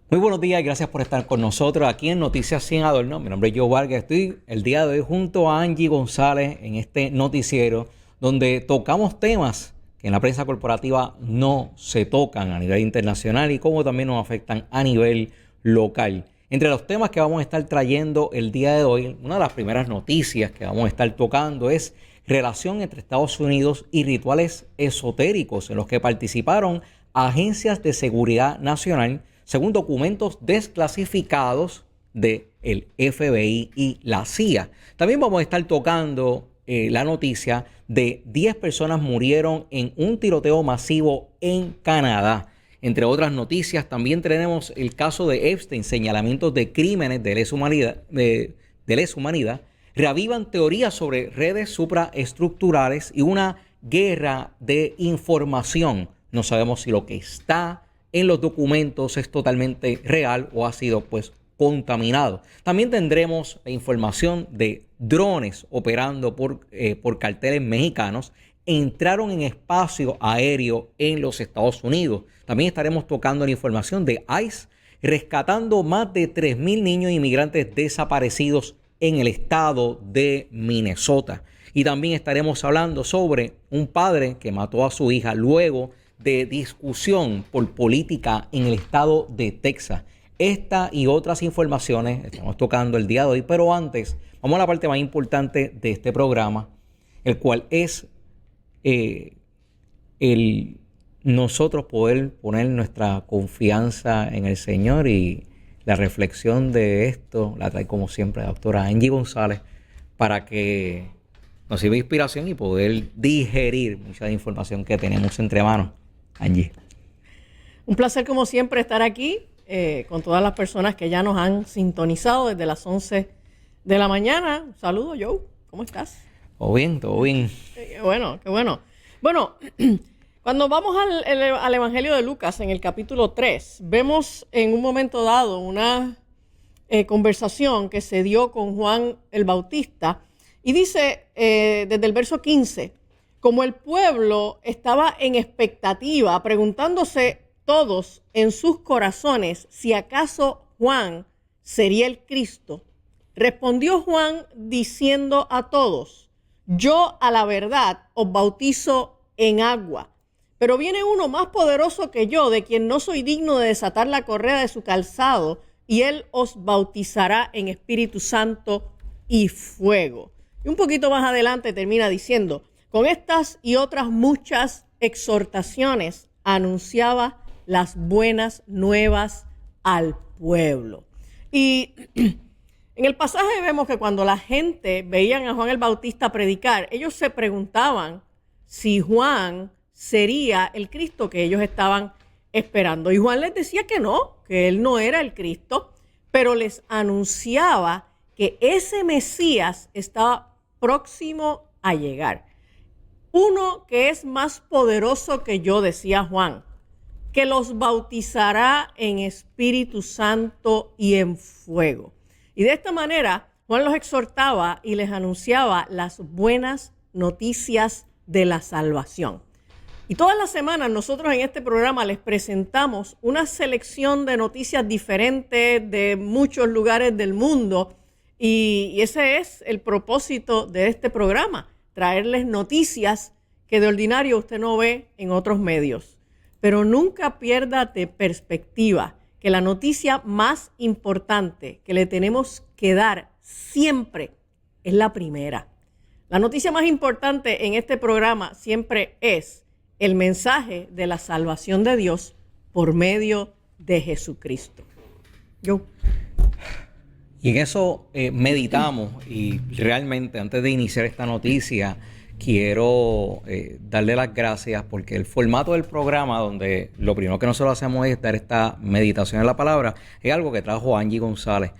Muy buenos días y gracias por estar con nosotros aquí en Noticias Sin Adorno. Mi nombre es Joe Vargas. Estoy el día de hoy junto a Angie González en este noticiero donde tocamos temas que en la prensa corporativa no se tocan a nivel internacional y cómo también nos afectan a nivel local. Entre los temas que vamos a estar trayendo el día de hoy, una de las primeras noticias que vamos a estar tocando es relación entre Estados Unidos y rituales esotéricos en los que participaron agencias de seguridad nacional según documentos desclasificados del FBI y la CIA. También vamos a estar tocando la noticia de 10 personas murieron en un tiroteo masivo en Canadá. Entre otras noticias, también tenemos el caso de Epstein, señalamientos de crímenes de lesa humanidad, reavivan teorías sobre redes supraestructurales y una guerra de información. No sabemos si lo que está en los documentos es totalmente real o ha sido contaminado. También tendremos la información de drones operando por carteles mexicanos. Entraron en espacio aéreo en los Estados Unidos. También estaremos tocando la información de ICE rescatando más de 3,000 niños inmigrantes desaparecidos en el estado de Minnesota. Y también estaremos hablando sobre un padre que mató a su hija luego de discusión por política en el estado de Texas. Esta y otras informaciones estamos tocando el día de hoy, pero antes vamos a la parte más importante de este programa, el cual es nosotros poder poner nuestra confianza en el Señor, y la reflexión de esto la trae como siempre la doctora Angie González para que nos sirva de inspiración y poder digerir mucha información que tenemos entre manos. Angie. Un placer como siempre estar aquí con todas las personas que ya nos han sintonizado desde las 11 de la mañana. Un saludo, Joe. ¿Cómo estás? Todo bien, todo bien. Qué bueno, qué bueno. Bueno, cuando vamos al Evangelio de Lucas en el capítulo 3, vemos en un momento dado una conversación que se dio con Juan el Bautista y dice desde el verso 15, como el pueblo estaba en expectativa, preguntándose todos en sus corazones si acaso Juan sería el Cristo, respondió Juan diciendo a todos, yo a la verdad os bautizo en agua, pero viene uno más poderoso que yo, de quien no soy digno de desatar la correa de su calzado, y él os bautizará en Espíritu Santo y fuego. Y un poquito más adelante termina diciendo, con estas y otras muchas exhortaciones anunciaba las buenas nuevas al pueblo. Y en el pasaje vemos que cuando la gente veían a Juan el Bautista predicar, ellos se preguntaban si Juan sería el Cristo que ellos estaban esperando. Y Juan les decía que no, que él no era el Cristo, pero les anunciaba que ese Mesías estaba próximo a llegar. Uno que es más poderoso que yo, decía Juan, que los bautizará en Espíritu Santo y en fuego. Y de esta manera, Juan los exhortaba y les anunciaba las buenas noticias de la salvación. Y todas las semanas nosotros en este programa les presentamos una selección de noticias diferentes de muchos lugares del mundo. Y ese es el propósito de este programa, traerles noticias que de ordinario usted no ve en otros medios. Pero nunca pierda de perspectiva que la noticia más importante que le tenemos que dar siempre es la primera. La noticia más importante en este programa siempre es el mensaje de la salvación de Dios por medio de Jesucristo. Y en eso meditamos, y realmente antes de iniciar esta noticia quiero darle las gracias porque el formato del programa, donde lo primero que nosotros hacemos es dar esta meditación en la palabra, es algo que trajo Angie González.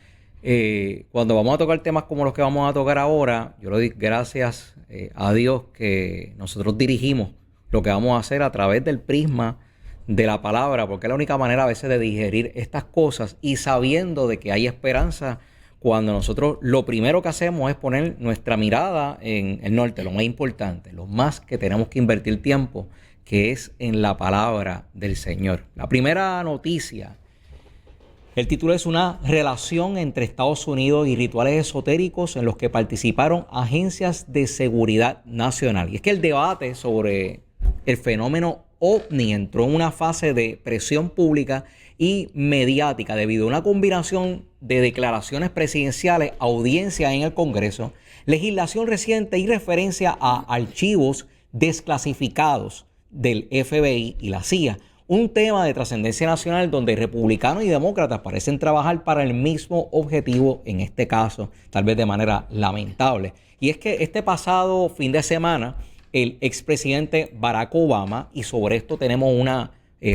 Cuando vamos a tocar temas como los que vamos a tocar ahora, yo le doy gracias a Dios que nosotros dirigimos lo que vamos a hacer a través del prisma de la palabra, porque es la única manera a veces de digerir estas cosas y sabiendo de que hay esperanza cuando nosotros lo primero que hacemos es poner nuestra mirada en el norte, lo más importante, lo más que tenemos que invertir tiempo, que es en la palabra del Señor. La primera noticia, el título es una relación entre Estados Unidos y rituales esotéricos en los que participaron agencias de seguridad nacional. Y es que el debate sobre el fenómeno OVNI entró en una fase de presión pública y mediática debido a una combinación de declaraciones presidenciales, audiencias en el Congreso, legislación reciente y referencia a archivos desclasificados del FBI y la CIA. Un tema de trascendencia nacional donde republicanos y demócratas parecen trabajar para el mismo objetivo en este caso, tal vez de manera lamentable. Y es que este pasado fin de semana, el expresidente Barack Obama, y sobre esto tenemos una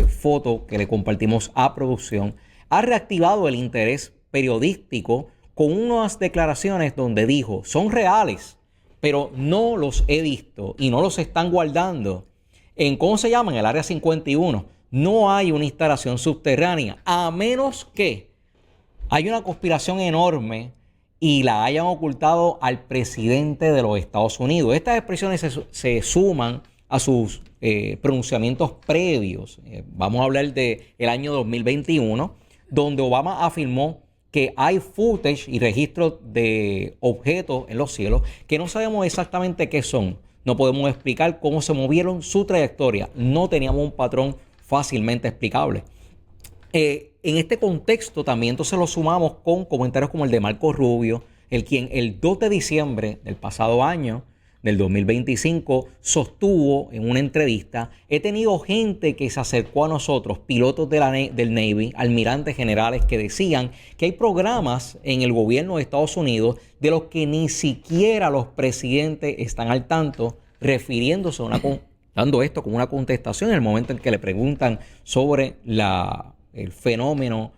foto que le compartimos a producción, ha reactivado el interés periodístico con unas declaraciones donde dijo, son reales, pero no los he visto y no los están guardando en, ¿cómo se llama? En el área 51. No hay una instalación subterránea, a menos que haya una conspiración enorme y la hayan ocultado al presidente de los Estados Unidos. Estas expresiones se suman a sus pronunciamientos previos. Vamos a hablar del año 2021, donde Obama afirmó que hay footage y registros de objetos en los cielos que no sabemos exactamente qué son. No podemos explicar cómo se movieron, su trayectoria. No teníamos un patrón fácilmente explicable. En este contexto también entonces lo sumamos con comentarios como el de Marco Rubio, quien el 2 de diciembre del pasado año, del 2025, sostuvo en una entrevista: he tenido gente que se acercó a nosotros, pilotos del Navy, almirantes generales, que decían que hay programas en el gobierno de Estados Unidos de los que ni siquiera los presidentes están al tanto, refiriéndose a dando esto como una contestación en el momento en que le preguntan sobre el fenómeno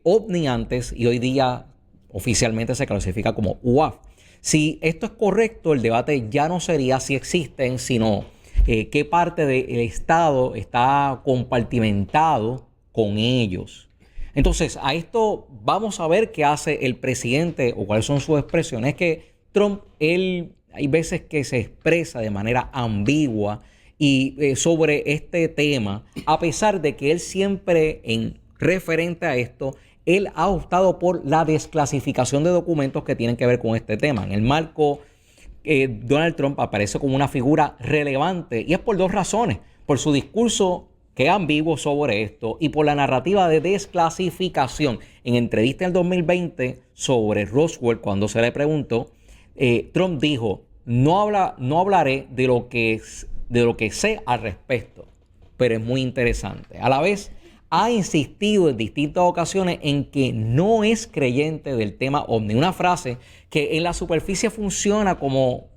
OVNI antes, y hoy día oficialmente se clasifica como UAP. Si esto es correcto, el debate ya no sería si existen, sino qué parte del Estado está compartimentado con ellos. Entonces, a esto vamos a ver qué hace el presidente o cuáles son sus expresiones. Es que Trump, hay veces que se expresa de manera ambigua y sobre este tema, a pesar de que él siempre, en referente a esto, él ha optado por la desclasificación de documentos que tienen que ver con este tema. En el marco, Donald Trump aparece como una figura relevante, y es por dos razones: por su discurso que es ambiguo sobre esto y por la narrativa de desclasificación. En entrevista en el 2020 sobre Roswell, cuando se le preguntó, Trump dijo, no hablaré de lo que sé al respecto, pero es muy interesante. A la vez, ha insistido en distintas ocasiones en que no es creyente del tema OVNI. Una frase que en la superficie funciona como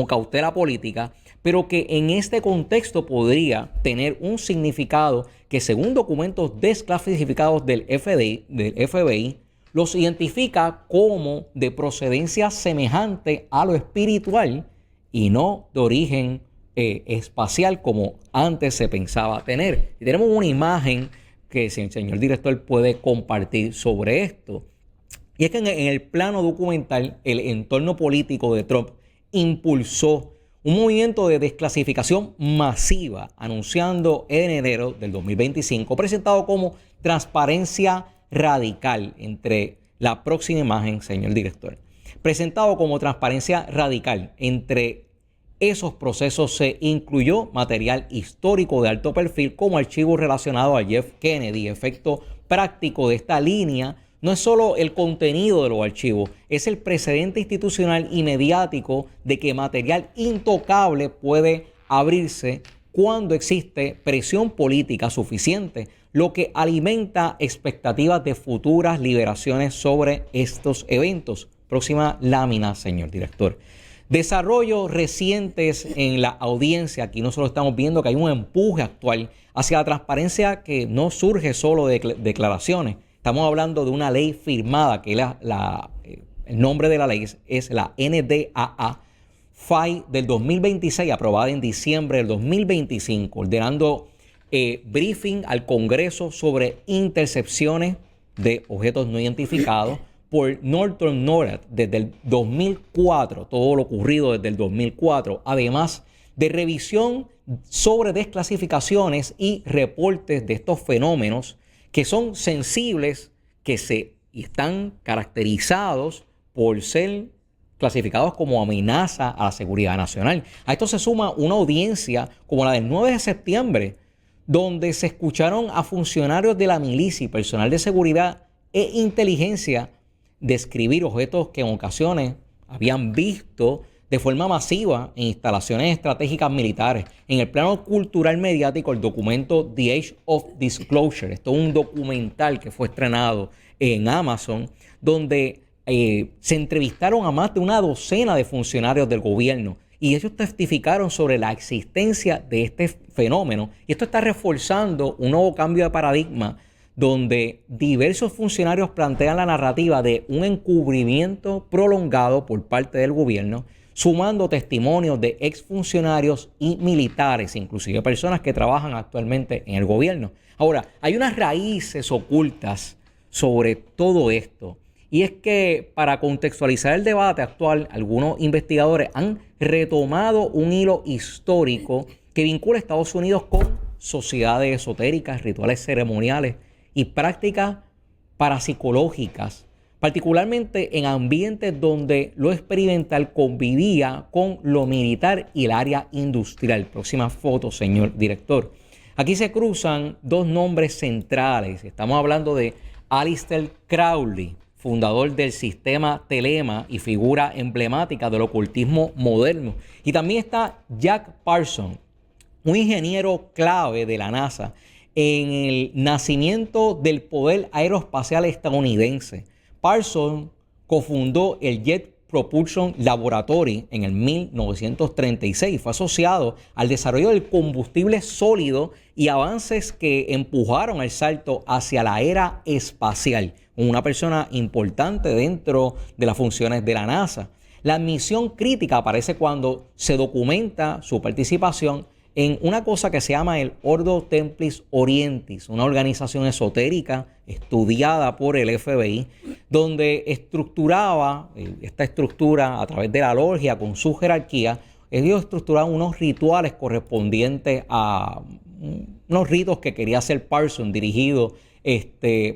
cautela política, pero que en este contexto podría tener un significado que, según documentos desclasificados del FBI, los identifica como de procedencia semejante a lo espiritual y no de origen espacial como antes se pensaba tener. Y tenemos una imagen que si el señor director puede compartir sobre esto. Y es que en el plano documental, el entorno político de Trump impulsó un movimiento de desclasificación masiva, anunciando en enero del 2025, presentado como transparencia radical. Entre la próxima imagen, señor director, presentado como transparencia radical. Entre esos procesos se incluyó material histórico de alto perfil como archivos relacionados a Jeff Kennedy. Efecto práctico de esta línea no es solo el contenido de los archivos, es el precedente institucional y mediático de que material intocable puede abrirse cuando existe presión política suficiente, lo que alimenta expectativas de futuras liberaciones sobre estos eventos. Próxima lámina, señor director. Desarrollos recientes en la audiencia. Aquí nosotros estamos viendo que hay un empuje actual hacia la transparencia que no surge solo de declaraciones. Estamos hablando de una ley firmada, que el nombre de la ley es la NDAA FAI del 2026, aprobada en diciembre del 2025, ordenando briefing al Congreso sobre intercepciones de objetos no identificados por Northrop NORAD desde el 2004, todo lo ocurrido desde el 2004, además de revisión sobre desclasificaciones y reportes de estos fenómenos que son sensibles, y están caracterizados por ser clasificados como amenaza a la seguridad nacional. A esto se suma una audiencia como la del 9 de septiembre, donde se escucharon a funcionarios de la milicia y personal de seguridad e inteligencia describir objetos que en ocasiones habían visto de forma masiva en instalaciones estratégicas militares. En el plano cultural mediático, el documento The Age of Disclosure, esto es un documental que fue estrenado en Amazon, donde se entrevistaron a más de una docena de funcionarios del gobierno y ellos testificaron sobre la existencia de este fenómeno. Y esto está reforzando un nuevo cambio de paradigma donde diversos funcionarios plantean la narrativa de un encubrimiento prolongado por parte del gobierno, sumando testimonios de exfuncionarios y militares, inclusive personas que trabajan actualmente en el gobierno. Ahora, hay unas raíces ocultas sobre todo esto, y es que para contextualizar el debate actual, algunos investigadores han retomado un hilo histórico que vincula a Estados Unidos con sociedades esotéricas, rituales ceremoniales y prácticas parapsicológicas, particularmente en ambientes donde lo experimental convivía con lo militar y el área industrial. Próxima foto, señor director. Aquí se cruzan dos nombres centrales. Estamos hablando de Aleister Crowley, fundador del sistema Telema y figura emblemática del ocultismo moderno. Y también está Jack Parsons, un ingeniero clave de la NASA en el nacimiento del poder aeroespacial estadounidense. Parsons cofundó el Jet Propulsion Laboratory en el 1936. Fue asociado al desarrollo del combustible sólido y avances que empujaron el salto hacia la era espacial. Una persona importante dentro de las funciones de la NASA. La misión crítica aparece cuando se documenta su participación en una cosa que se llama el Ordo Templis Orientis, una organización esotérica estudiada por el FBI, donde estructuraba esta estructura a través de la logia con su jerarquía. Ellos estructuraban unos rituales correspondientes a unos ritos que quería hacer Parsons, dirigido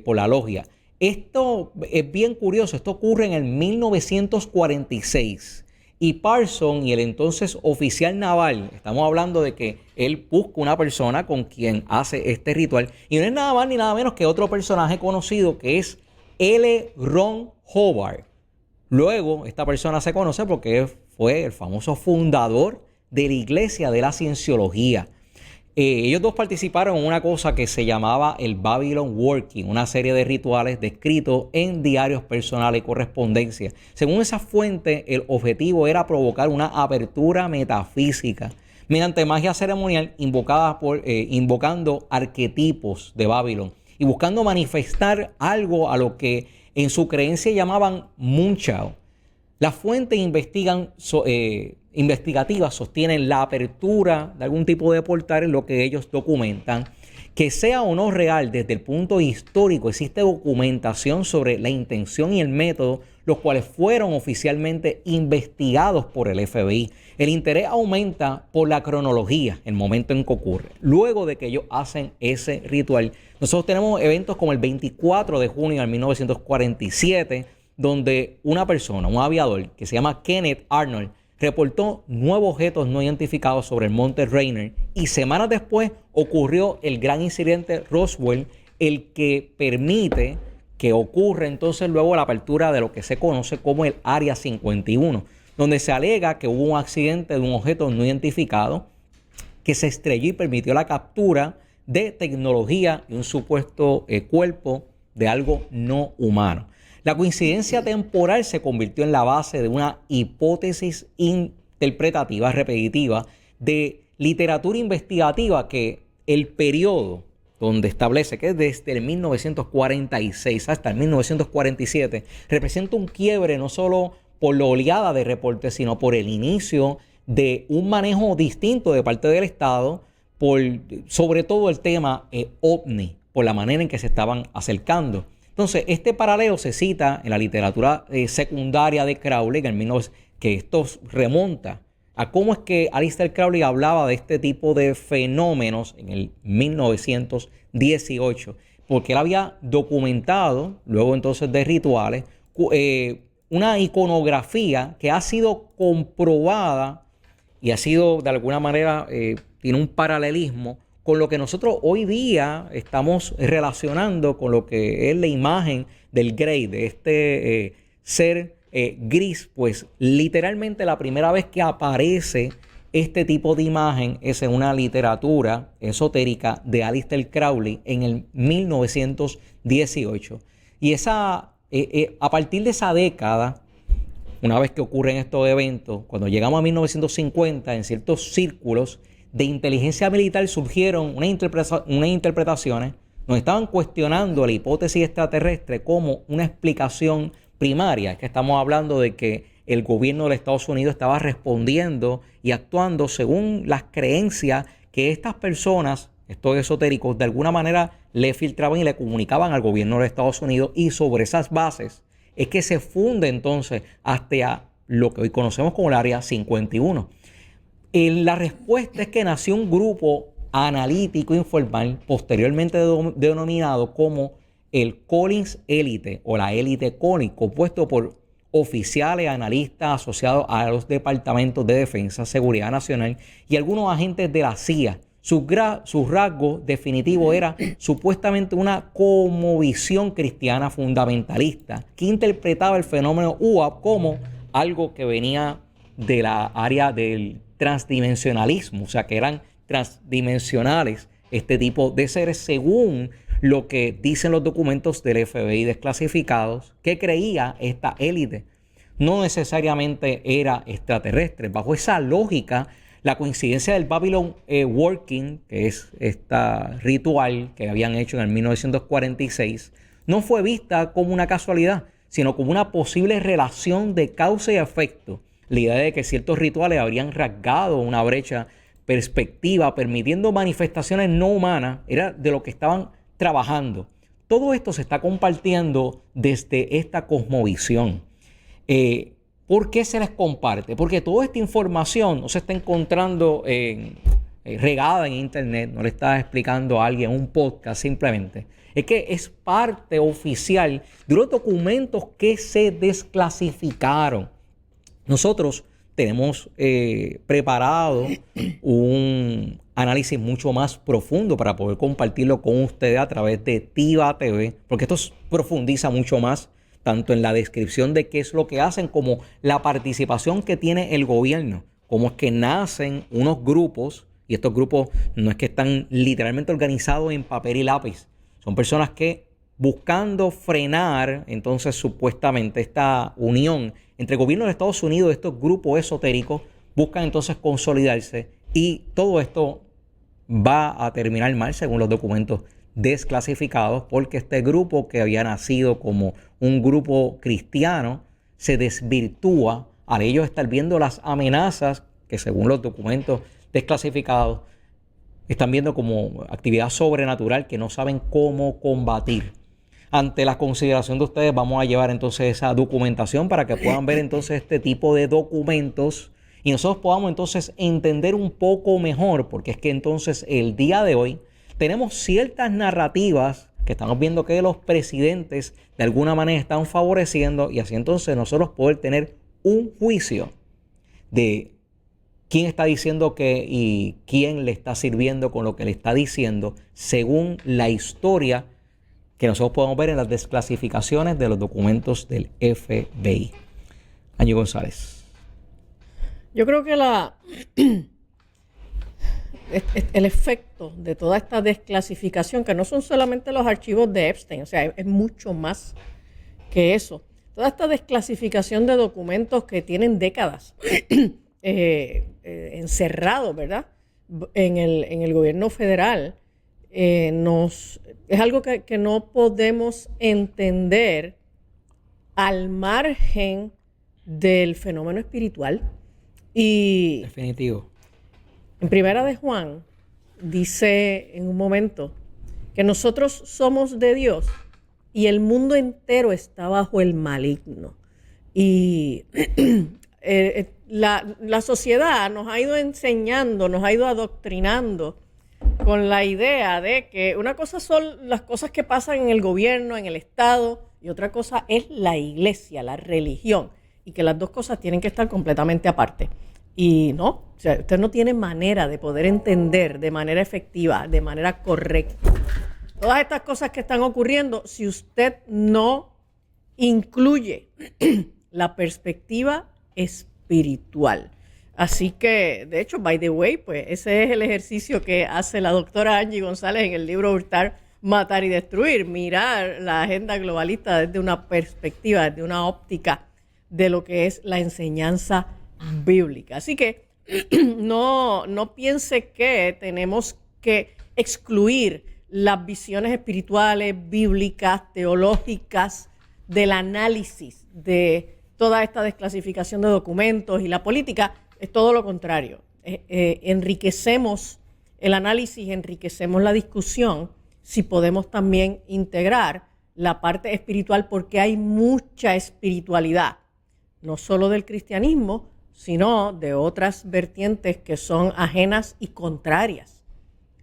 por la logia. Esto es bien curioso, esto ocurre en el 1946. Y Parsons y el entonces oficial naval, estamos hablando de que él busca una persona con quien hace este ritual. Y no es nada más ni nada menos que otro personaje conocido que es L. Ron Hubbard. Luego, esta persona se conoce porque fue el famoso fundador de la Iglesia de la Cienciología. Ellos dos participaron en una cosa que se llamaba el Babylon Working, una serie de rituales descritos en diarios personales y correspondencia. Según esa fuente, el objetivo era provocar una apertura metafísica mediante magia ceremonial invocando arquetipos de Babylon y buscando manifestar algo a lo que en su creencia llamaban Munchao. Las fuentes investigativas sostienen la apertura de algún tipo de portal en lo que ellos documentan. Que sea o no real desde el punto histórico, existe documentación sobre la intención y el método, los cuales fueron oficialmente investigados por el FBI. El interés aumenta por la cronología, el momento en que ocurre. Luego de que ellos hacen ese ritual, nosotros tenemos eventos como el 24 de junio de 1947, donde una persona, un aviador que se llama Kenneth Arnold, reportó 9 objetos no identificados sobre el monte Rainier, y semanas después ocurrió el gran incidente Roswell, el que permite que ocurra entonces luego la apertura de lo que se conoce como el Área 51, donde se alega que hubo un accidente de un objeto no identificado que se estrelló y permitió la captura de tecnología y un supuesto cuerpo de algo no humano. La coincidencia temporal se convirtió en la base de una hipótesis interpretativa repetitiva de literatura investigativa que el periodo donde establece que es desde el 1946 hasta el 1947 representa un quiebre no solo por la oleada de reportes, sino por el inicio de un manejo distinto de parte del Estado sobre todo el tema OVNI, por la manera en que se estaban acercando. Entonces, este paralelo se cita en la literatura secundaria de Crowley, que esto remonta a cómo es que Aleister Crowley hablaba de este tipo de fenómenos en el 1918, porque él había documentado, luego entonces de rituales, una iconografía que ha sido comprobada y ha sido de alguna manera, tiene un paralelismo con lo que nosotros hoy día estamos relacionando con lo que es la imagen del Grey, de este ser gris. Pues literalmente la primera vez que aparece este tipo de imagen es en una literatura esotérica de Aleister Crowley en el 1918. Y a partir de esa década, una vez que ocurren estos eventos, cuando llegamos a 1950, en ciertos círculos de inteligencia militar surgieron unas interpretaciones donde estaban cuestionando la hipótesis extraterrestre como una explicación primaria. Es que estamos hablando de que el gobierno de Estados Unidos estaba respondiendo y actuando según las creencias que estas personas, estos esotéricos, de alguna manera le filtraban y le comunicaban al gobierno de Estados Unidos, y sobre esas bases es que se funde entonces hasta lo que hoy conocemos como el Área 51. La respuesta es que nació un grupo analítico informal, posteriormente denominado como el Collins Elite o la Élite Collins, compuesto por oficiales, analistas asociados a los departamentos de defensa, seguridad nacional y algunos agentes de la CIA. Su rasgo definitivo era supuestamente una cosmovisión cristiana fundamentalista que interpretaba el fenómeno UAP como algo que venía de la área del transdimensionalismo, o sea que eran transdimensionales este tipo de seres, según lo que dicen los documentos del FBI desclasificados, que creía esta élite. No necesariamente era extraterrestre. Bajo esa lógica, la coincidencia del Babylon Working, que es esta ritual que habían hecho en el 1946, no fue vista como una casualidad, sino como una posible relación de causa y efecto. La idea de que ciertos rituales habrían rasgado una brecha perspectiva, permitiendo manifestaciones no humanas, era de lo que estaban trabajando. Todo esto se está compartiendo desde esta cosmovisión. ¿Por qué se les comparte? Porque toda esta información no se está encontrando regada en internet, no le está explicando a alguien un podcast simplemente. Es que es parte oficial de los documentos que se desclasificaron. Nosotros tenemos preparado un análisis mucho más profundo para poder compartirlo con ustedes a través de Tiva TV, porque esto profundiza mucho más, tanto en la descripción de qué es lo que hacen, como la participación que tiene el gobierno, cómo es que nacen unos grupos, y estos grupos no es que están literalmente organizados en papel y lápiz, son personas que buscando frenar entonces supuestamente esta unión entre el gobierno de Estados Unidos y estos grupos esotéricos, buscan entonces consolidarse, y todo esto va a terminar mal según los documentos desclasificados, porque este grupo que había nacido como un grupo cristiano se desvirtúa al ellos estar viendo las amenazas que según los documentos desclasificados están viendo como actividad sobrenatural que no saben cómo combatir. Ante la consideración de ustedes, vamos a llevar entonces esa documentación para que puedan ver entonces este tipo de documentos y nosotros podamos entonces entender un poco mejor, porque es que entonces el día de hoy tenemos ciertas narrativas que estamos viendo que los presidentes de alguna manera están favoreciendo, y así entonces nosotros poder tener un juicio de quién está diciendo qué y quién le está sirviendo con lo que le está diciendo según la historia que nosotros podemos ver en las desclasificaciones de los documentos del FBI. Angie González. Yo creo que el efecto de toda esta desclasificación, que no son solamente los archivos de Epstein, o sea, es mucho más que eso. Toda esta desclasificación de documentos que tienen décadas encerrados, ¿verdad?, en el gobierno federal, es algo que no podemos entender al margen del fenómeno espiritual. Y definitivo. En Primera de Juan dice en un momento que nosotros somos de Dios y el mundo entero está bajo el maligno. Y la sociedad nos ha ido enseñando, nos ha ido adoctrinando con la idea de que una cosa son las cosas que pasan en el gobierno, en el Estado, y otra cosa es la iglesia, la religión, y que las dos cosas tienen que estar completamente aparte. Y no, o sea, usted no tiene manera de poder entender de manera efectiva, de manera correcta, todas estas cosas que están ocurriendo si usted no incluye la perspectiva espiritual. Así que, de hecho, by the way, pues ese es el ejercicio que hace la doctora Angie González en el libro Hurtar, Matar y Destruir, mirar la agenda globalista desde una perspectiva, desde una óptica de lo que es la enseñanza bíblica. Así que no piense que tenemos que excluir las visiones espirituales, bíblicas, teológicas, del análisis de toda esta desclasificación de documentos y la política. Es todo lo contrario. Enriquecemos el análisis, enriquecemos la discusión si podemos también integrar la parte espiritual, porque hay mucha espiritualidad, no solo del cristianismo, sino de otras vertientes que son ajenas y contrarias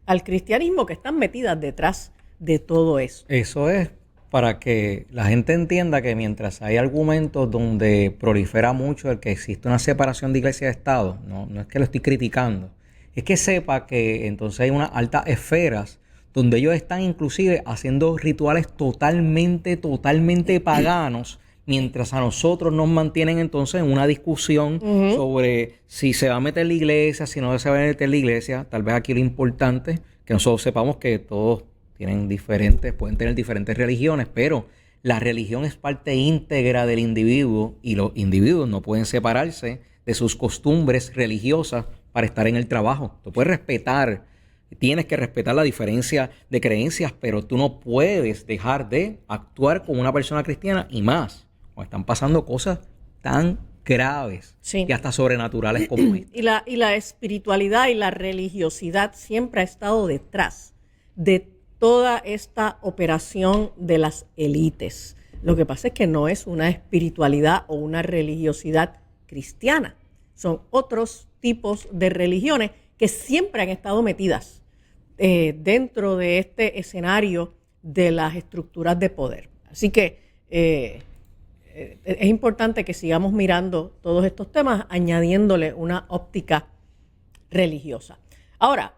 al cristianismo, que están metidas detrás de todo eso. Eso es para que la gente entienda que mientras hay argumentos donde prolifera mucho el que existe una separación de iglesia y Estado, no es que lo estoy criticando, es que sepa que entonces hay unas altas esferas donde ellos están inclusive haciendo rituales totalmente paganos, mientras a nosotros nos mantienen entonces en una discusión sobre si se va a meter la iglesia, si no se va a meter la iglesia. Tal vez aquí lo importante, que nosotros sepamos que todos pueden tener diferentes religiones, pero la religión es parte íntegra del individuo y los individuos no pueden separarse de sus costumbres religiosas para estar en el trabajo. Tú puedes tienes que respetar la diferencia de creencias, pero tú no puedes dejar de actuar como una persona cristiana, y más cuando están pasando cosas tan graves y hasta sobrenaturales como esta. Y la espiritualidad y la religiosidad siempre ha estado detrás de toda esta operación de las élites. Lo que pasa es que no es una espiritualidad o una religiosidad cristiana. Son otros tipos de religiones que siempre han estado metidas dentro de este escenario de las estructuras de poder. Así que es importante que sigamos mirando todos estos temas, añadiéndole una óptica religiosa. Ahora,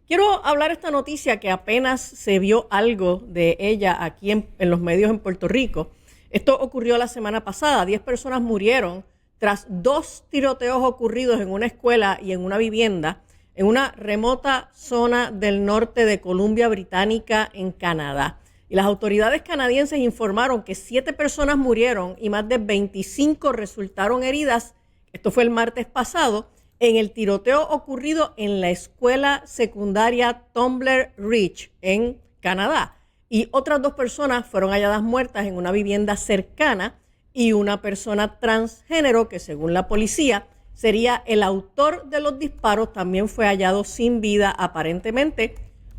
quiero hablar esta noticia que apenas se vio algo de ella aquí en los medios en Puerto Rico. Esto ocurrió la semana pasada. 10 personas murieron tras 2 tiroteos ocurridos en una escuela y en una vivienda en una remota zona del norte de Columbia Británica, en Canadá. Y las autoridades canadienses informaron que 7 personas murieron y más de 25 resultaron heridas. Esto fue el martes pasado, en el tiroteo ocurrido en la escuela secundaria Tumbler Ridge, en Canadá. Y otras 2 personas fueron halladas muertas en una vivienda cercana, y una persona transgénero, que según la policía sería el autor de los disparos, también fue hallado sin vida, aparentemente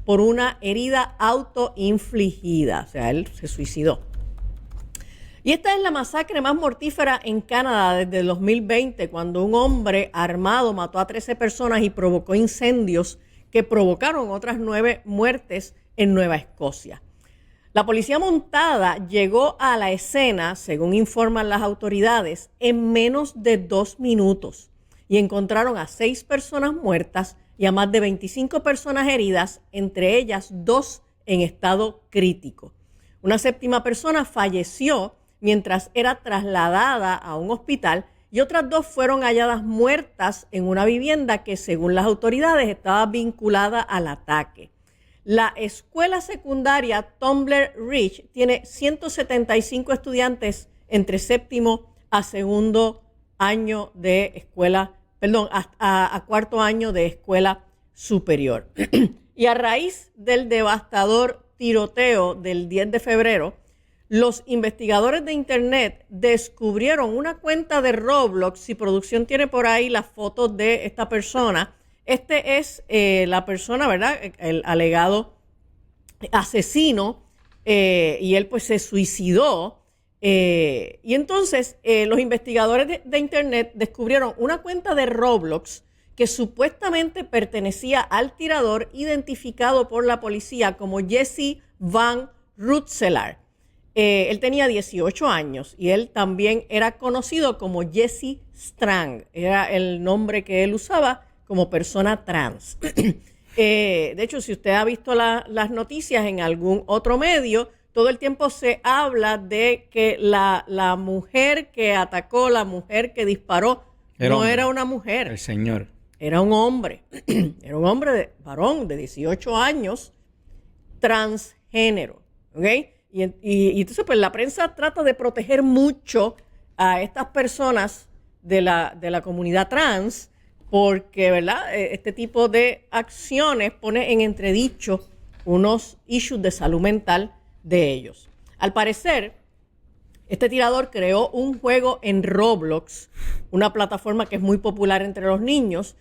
por una herida autoinfligida. O sea, él se suicidó. Y esta es la masacre más mortífera en Canadá desde el 2020, cuando un hombre armado mató a 13 personas y provocó incendios que provocaron otras 9 muertes en Nueva Escocia. La policía montada llegó a la escena, según informan las autoridades, en menos de 2 minutos y encontraron a 6 personas muertas y a más de 25 personas heridas, entre ellas 2 en estado crítico. Una 7ª persona falleció mientras era trasladada a un hospital y otras 2 fueron halladas muertas en una vivienda que, según las autoridades, estaba vinculada al ataque. La escuela secundaria Tumbler Ridge tiene 175 estudiantes entre 7º a 2º año de escuela, a 4º año de escuela superior. Y a raíz del devastador tiroteo del 10 de febrero, los investigadores de Internet descubrieron una cuenta de Roblox, y producción tiene por ahí las fotos de esta persona. Este es la persona, ¿verdad?, el alegado asesino, y él pues se suicidó Y entonces los investigadores de Internet descubrieron una cuenta de Roblox que supuestamente pertenecía al tirador identificado por la policía como Jesse Van Rutselaar. Él tenía 18 años y él también era conocido como Jesse Strang. Era el nombre que él usaba como persona trans. De hecho, si usted ha visto las noticias en algún otro medio, todo el tiempo se habla de que la mujer que atacó, la mujer que disparó, no era una mujer. El señor. Era un hombre. Era un hombre varón de 18 años, transgénero. ¿Ok? Y entonces, pues la prensa trata de proteger mucho a estas personas de la comunidad trans, porque, ¿verdad? Este tipo de acciones pone en entredicho unos issues de salud mental de ellos. Al parecer, este tirador creó un juego en Roblox, una plataforma que es muy popular entre los niños,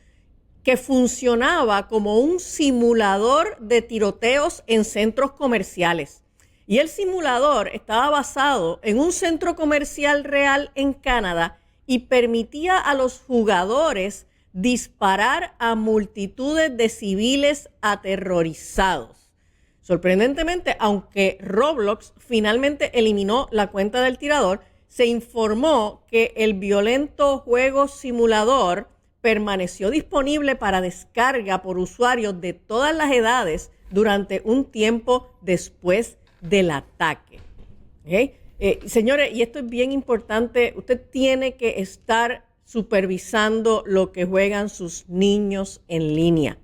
que funcionaba como un simulador de tiroteos en centros comerciales. Y el simulador estaba basado en un centro comercial real en Canadá y permitía a los jugadores disparar a multitudes de civiles aterrorizados. Sorprendentemente, aunque Roblox finalmente eliminó la cuenta del tirador, se informó que el violento juego simulador permaneció disponible para descarga por usuarios de todas las edades durante un tiempo después del ataque. ¿Okay? Señores, y esto es bien importante, usted tiene que estar supervisando lo que juegan sus niños en línea.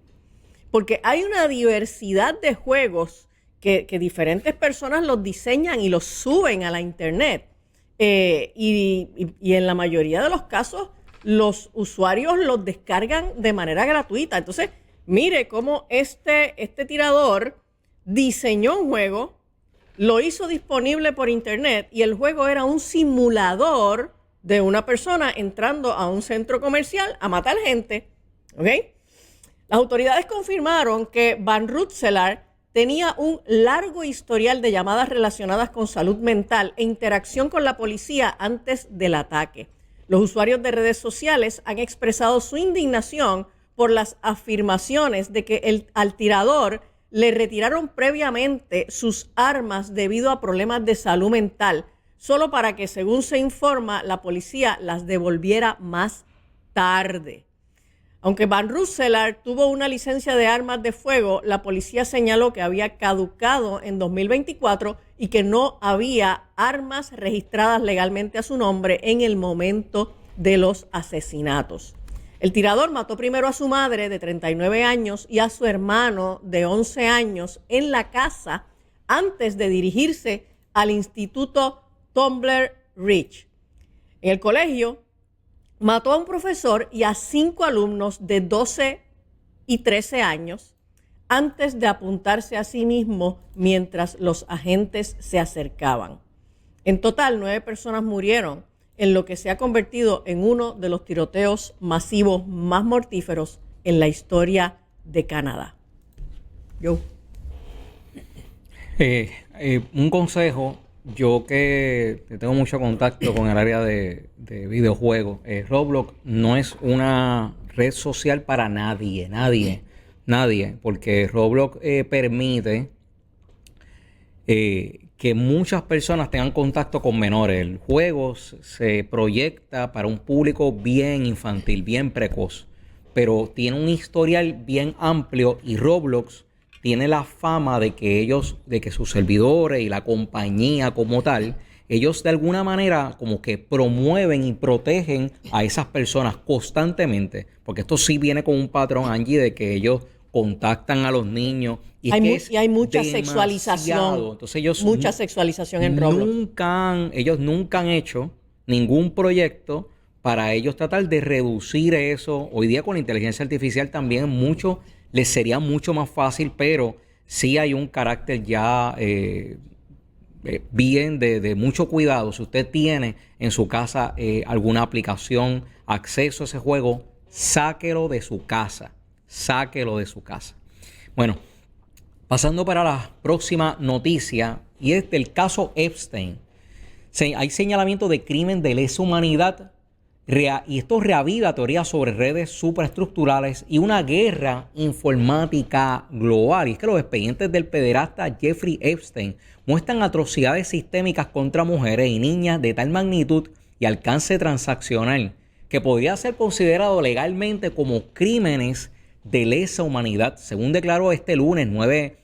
Porque hay una diversidad de juegos que diferentes personas los diseñan y los suben a la internet. Y en la mayoría de los casos, los usuarios los descargan de manera gratuita. Entonces, mire cómo este tirador diseñó un juego, lo hizo disponible por internet y el juego era un simulador de una persona entrando a un centro comercial a matar gente. ¿Ok? Las autoridades confirmaron que Van Rutselaar tenía un largo historial de llamadas relacionadas con salud mental e interacción con la policía antes del ataque. Los usuarios de redes sociales han expresado su indignación por las afirmaciones de que al tirador le retiraron previamente sus armas debido a problemas de salud mental, solo para que, según se informa, la policía las devolviera más tarde. Aunque Van Rutselaar tuvo una licencia de armas de fuego, la policía señaló que había caducado en 2024 y que no había armas registradas legalmente a su nombre en el momento de los asesinatos. El tirador mató primero a su madre de 39 años y a su hermano de 11 años en la casa antes de dirigirse al Instituto Tumbler Ridge. En el colegio, mató a un profesor y a 5 alumnos de 12 y 13 años antes de apuntarse a sí mismo mientras los agentes se acercaban. En total, 9 personas murieron en lo que se ha convertido en uno de los tiroteos masivos más mortíferos en la historia de Canadá. Un consejo, yo que tengo mucho contacto con el área de videojuegos, Roblox no es una red social para nadie, porque Roblox permite que muchas personas tengan contacto con menores. El juego se proyecta para un público bien infantil, bien precoz, pero tiene un historial bien amplio y Roblox tiene la fama de que sus servidores y la compañía como tal, ellos de alguna manera como que promueven y protegen a esas personas constantemente, porque esto sí viene con un patrón, Angie, de que ellos contactan a los niños y hay mucha sexualización. Entonces mucha sexualización en Roblox. Ellos nunca han hecho ningún proyecto para ellos tratar de reducir eso. Hoy día con la inteligencia artificial también les sería mucho más fácil, pero sí hay un carácter ya bien de mucho cuidado. Si usted tiene en su casa alguna aplicación, acceso a ese juego, sáquelo de su casa. Bueno, pasando para la próxima noticia, y es del caso Epstein. Hay señalamiento de crimen de lesa humanidad y esto reaviva teorías sobre redes superestructurales y una guerra informática global. Y es que los expedientes del pederasta Jeffrey Epstein muestran atrocidades sistémicas contra mujeres y niñas de tal magnitud y alcance transaccional que podría ser considerado legalmente como crímenes de lesa humanidad, según declaró este lunes 9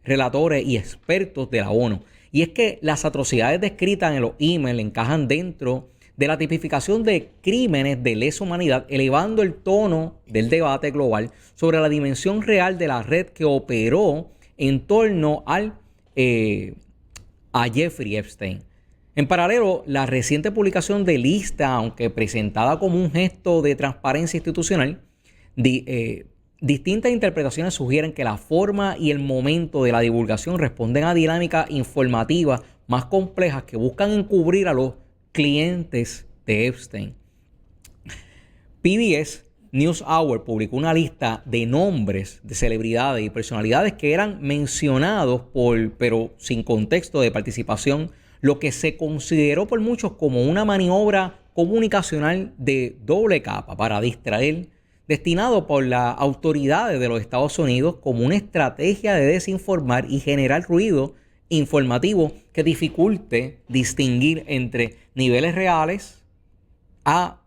relatores y expertos de la ONU. Y es que las atrocidades descritas en los emails encajan dentro de la tipificación de crímenes de lesa humanidad, elevando el tono del debate global sobre la dimensión real de la red que operó en torno a Jeffrey Epstein. En paralelo, la reciente publicación de lista, aunque presentada como un gesto de transparencia institucional, distintas interpretaciones sugieren que la forma y el momento de la divulgación responden a dinámicas informativas más complejas que buscan encubrir a los clientes de Epstein. PBS NewsHour publicó una lista de nombres de celebridades y personalidades que eran mencionados pero sin contexto de participación, lo que se consideró por muchos como una maniobra comunicacional de doble capa para distraer, destinado por las autoridades de los Estados Unidos como una estrategia de desinformar y generar ruido informativo que dificulte distinguir entre niveles reales a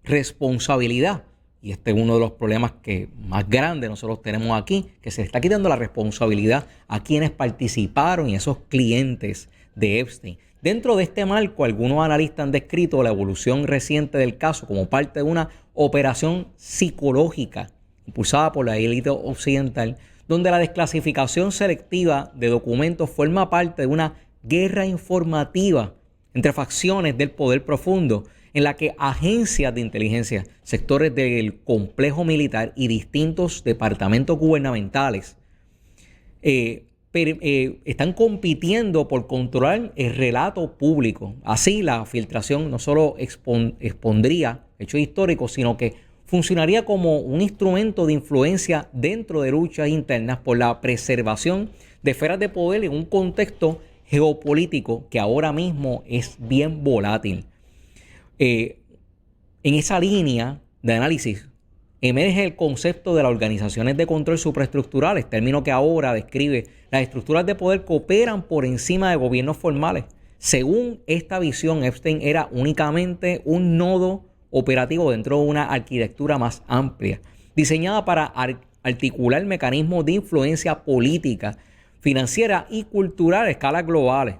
responsabilidad. Y este es uno de los problemas que más grandes nosotros tenemos aquí, que se está quitando la responsabilidad a quienes participaron y esos clientes de Epstein. Dentro de este marco, algunos analistas han descrito la evolución reciente del caso como parte de una operación psicológica impulsada por la élite occidental, donde la desclasificación selectiva de documentos forma parte de una guerra informativa entre facciones del poder profundo, en la que agencias de inteligencia, sectores del complejo militar y distintos departamentos gubernamentales están compitiendo por controlar el relato público. Así, la filtración no solo expondría hechos históricos, sino que funcionaría como un instrumento de influencia dentro de luchas internas por la preservación de esferas de poder en un contexto geopolítico que ahora mismo es bien volátil. En esa línea de análisis emerge el concepto de las organizaciones de control supraestructurales, término que ahora describe las estructuras de poder que operan por encima de gobiernos formales. Según esta visión, Epstein era únicamente un nodo operativo dentro de una arquitectura más amplia, diseñada para articular mecanismos de influencia política, financiera y cultural a escalas globales.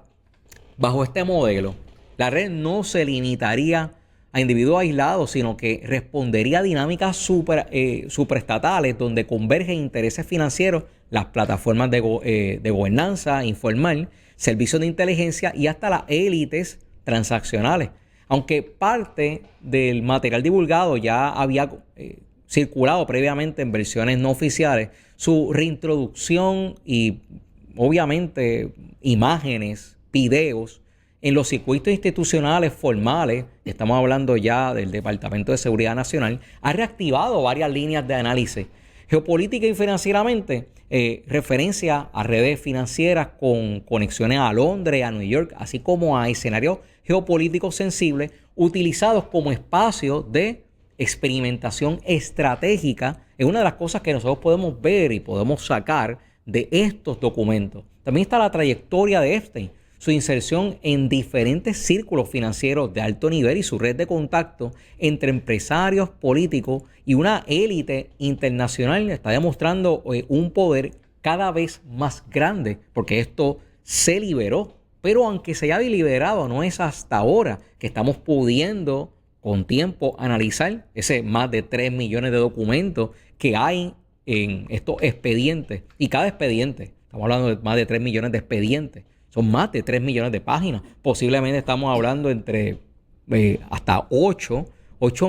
Bajo este modelo, la red no se limitaría a individuos aislados, sino que respondería a dinámicas supraestatales donde convergen intereses financieros, las plataformas de gobernanza informal, servicios de inteligencia y hasta las élites transaccionales. Aunque parte del material divulgado ya había circulado previamente en versiones no oficiales, su reintroducción y obviamente imágenes, videos, en los circuitos institucionales formales, estamos hablando ya del Departamento de Seguridad Nacional, ha reactivado varias líneas de análisis. Geopolítica y financieramente, referencia a redes financieras con conexiones a Londres, a New York, así como a escenarios geopolíticos sensibles utilizados como espacios de experimentación estratégica. Es una de las cosas que nosotros podemos ver y podemos sacar de estos documentos. También está la trayectoria de Epstein, su inserción en diferentes círculos financieros de alto nivel y su red de contacto entre empresarios, políticos y una élite internacional está demostrando un poder cada vez más grande, porque esto se liberó. Pero aunque se haya liberado, no es hasta ahora que estamos pudiendo con tiempo analizar ese más de 3 millones de documentos que hay en estos expedientes. Y cada expediente, estamos hablando de más de 3 millones de expedientes. Son más de 3 millones de páginas. Posiblemente estamos hablando entre hasta 8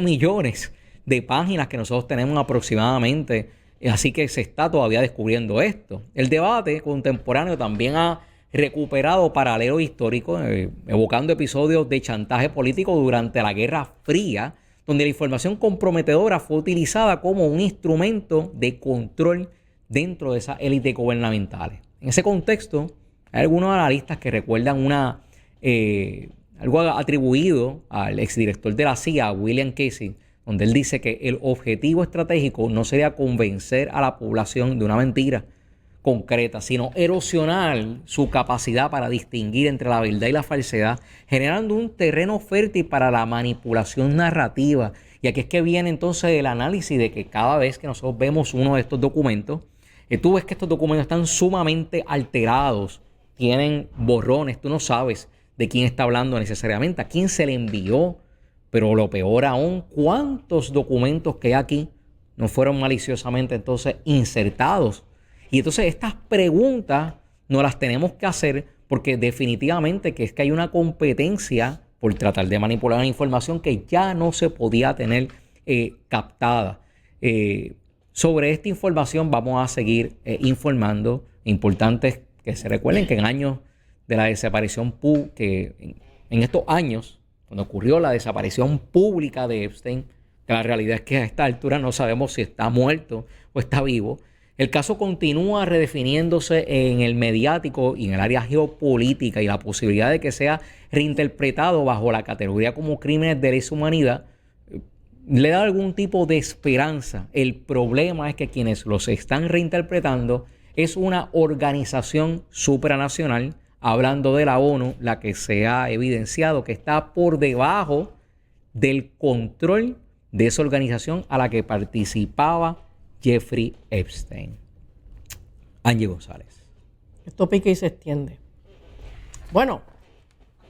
millones de páginas que nosotros tenemos aproximadamente. Así que se está todavía descubriendo esto. El debate contemporáneo también ha recuperado paralelos históricos, evocando episodios de chantaje político durante la Guerra Fría, donde la información comprometedora fue utilizada como un instrumento de control dentro de esas élites gubernamentales. En ese contexto, hay algunos analistas que recuerdan una algo atribuido al exdirector de la CIA, William Casey, donde él dice que el objetivo estratégico no sería convencer a la población de una mentira concreta, sino erosionar su capacidad para distinguir entre la verdad y la falsedad, generando un terreno fértil para la manipulación narrativa. Y aquí es que viene entonces el análisis de que cada vez que nosotros vemos uno de estos documentos, tú ves que estos documentos están sumamente alterados, tienen borrones, tú no sabes de quién está hablando necesariamente, a quién se le envió, pero lo peor aún, cuántos documentos que hay aquí no fueron maliciosamente entonces insertados. Y entonces estas preguntas no las tenemos que hacer porque definitivamente que es que hay una competencia por tratar de manipular la información que ya no se podía tener captada. Sobre esta información vamos a seguir informando. Importante es que se recuerden que en años de la desaparición, que en estos años, cuando ocurrió la desaparición pública de Epstein, que la realidad es que a esta altura no sabemos si está muerto o está vivo, el caso continúa redefiniéndose en el mediático y en el área geopolítica, y la posibilidad de que sea reinterpretado bajo la categoría como crímenes de lesa humanidad le da algún tipo de esperanza. El problema es que quienes los están reinterpretando es una organización supranacional, hablando de la ONU, la que se ha evidenciado que está por debajo del control de esa organización a la que participaba Jeffrey Epstein. Angie González. Esto pica y se extiende. Bueno,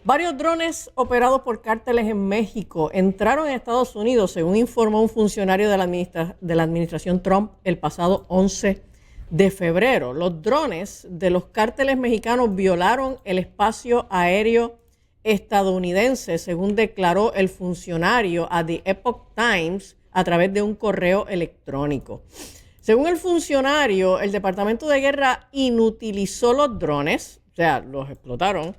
varios drones operados por cárteles en México entraron en Estados Unidos, según informó un funcionario de la administración Trump el pasado 11 de febrero. Los drones de los cárteles mexicanos violaron el espacio aéreo estadounidense, según declaró el funcionario a The Epoch Times a través de un correo electrónico. Según el funcionario, el Departamento de Guerra inutilizó los drones, o sea, los explotaron,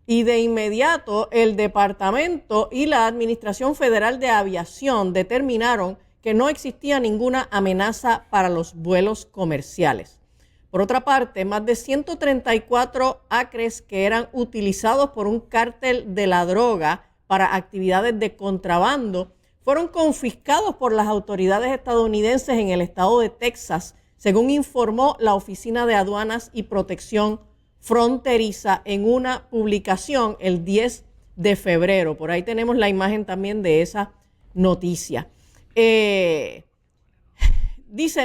y de inmediato el Departamento y la Administración Federal de Aviación determinaron que no existía ninguna amenaza para los vuelos comerciales. Por otra parte, más de 134 acres que eran utilizados por un cártel de la droga para actividades de contrabando fueron confiscados por las autoridades estadounidenses en el estado de Texas, según informó la Oficina de Aduanas y Protección Fronteriza en una publicación el 10 de febrero. Por ahí tenemos la imagen también de esa noticia. Dice,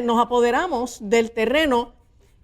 nos apoderamos del terreno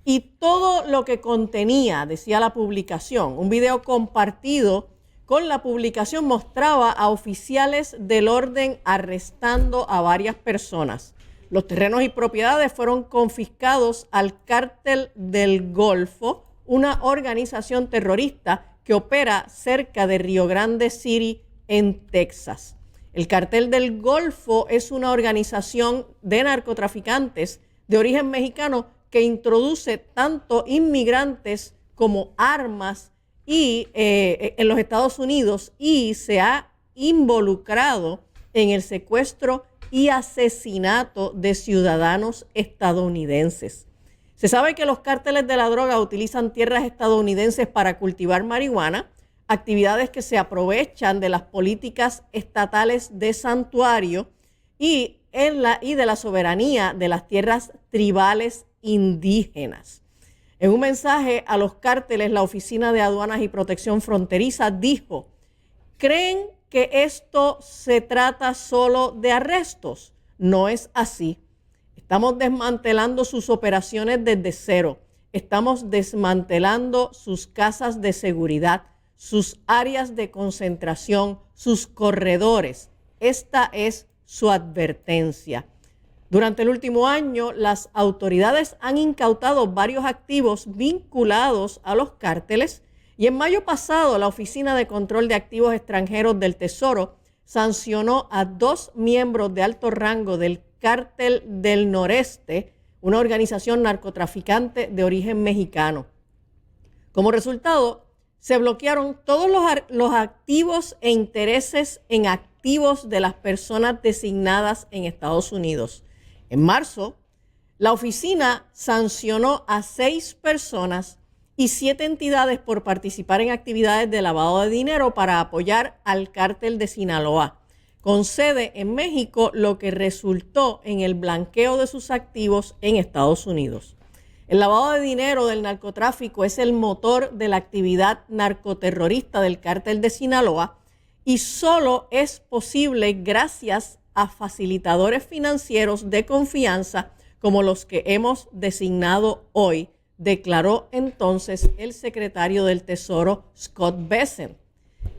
y todo lo que contenía, decía la publicación. Un video compartido con la publicación mostraba a oficiales del orden arrestando a varias personas. Los terrenos y propiedades fueron confiscados al Cártel del Golfo, una organización terrorista que opera cerca de Rio Grande City, en Texas. El Cártel del Golfo es una organización de narcotraficantes de origen mexicano que introduce tanto inmigrantes como armas en los Estados Unidos, y se ha involucrado en el secuestro y asesinato de ciudadanos estadounidenses. Se sabe que los cárteles de la droga utilizan tierras estadounidenses para cultivar marihuana, actividades que se aprovechan de las políticas estatales de santuario y de la soberanía de las tierras tribales indígenas. En un mensaje a los cárteles, la Oficina de Aduanas y Protección Fronteriza dijo: ¿creen que esto se trata solo de arrestos? No es así. Estamos desmantelando sus operaciones desde cero. Estamos desmantelando sus casas de seguridad, sus áreas de concentración, sus corredores. Esta es su advertencia. Durante el último año, las autoridades han incautado varios activos vinculados a los cárteles, y en mayo pasado la Oficina de Control de Activos Extranjeros del Tesoro sancionó a 2 miembros de alto rango del Cártel del Noreste, una organización narcotraficante de origen mexicano. Como resultado, se bloquearon todos los activos e intereses en activos de las personas designadas en Estados Unidos. En marzo, la oficina sancionó a 6 personas y 7 entidades por participar en actividades de lavado de dinero para apoyar al cártel de Sinaloa, con sede en México, lo que resultó en el blanqueo de sus activos en Estados Unidos. El lavado de dinero del narcotráfico es el motor de la actividad narcoterrorista del cártel de Sinaloa y solo es posible gracias a facilitadores financieros de confianza como los que hemos designado hoy, declaró entonces el secretario del Tesoro Scott Bessent.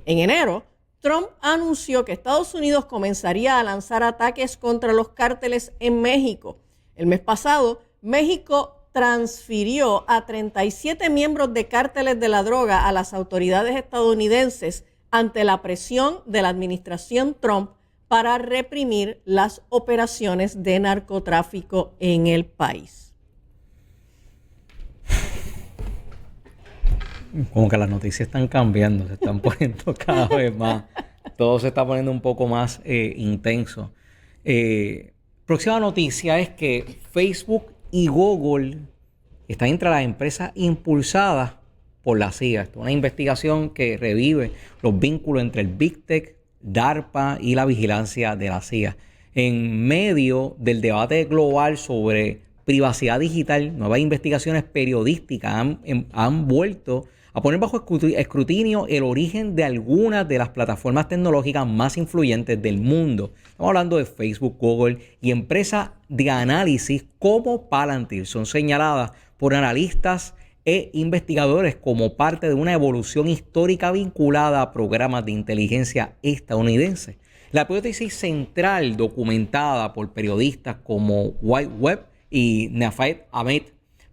En enero, Trump anunció que Estados Unidos comenzaría a lanzar ataques contra los cárteles en México. El mes pasado, México transfirió a 37 miembros de cárteles de la droga a las autoridades estadounidenses ante la presión de la administración Trump para reprimir las operaciones de narcotráfico en el país. Como que las noticias están cambiando, se están poniendo cada vez más. Todo se está poniendo un poco más intenso. Próxima noticia es que Facebook y Google están entre las empresas impulsadas por la CIA. Esto es una investigación que revive los vínculos entre el Big Tech, DARPA y la vigilancia de la CIA. En medio del debate global sobre privacidad digital, nuevas investigaciones periodísticas han vuelto a poner bajo escrutinio el origen de algunas de las plataformas tecnológicas más influyentes del mundo. Estamos hablando de Facebook, Google y empresas de análisis como Palantir. Son señaladas por analistas e investigadores como parte de una evolución histórica vinculada a programas de inteligencia estadounidense. La hipótesis central documentada por periodistas como White Webb y Nafed Ahmed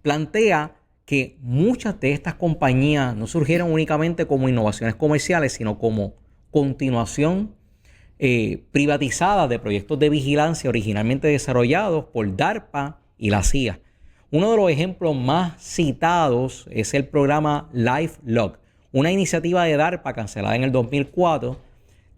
plantea que muchas de estas compañías no surgieron únicamente como innovaciones comerciales, sino como continuación privatizada de proyectos de vigilancia originalmente desarrollados por DARPA y la CIA. Uno de los ejemplos más citados es el programa LifeLock, una iniciativa de DARPA cancelada en el 2004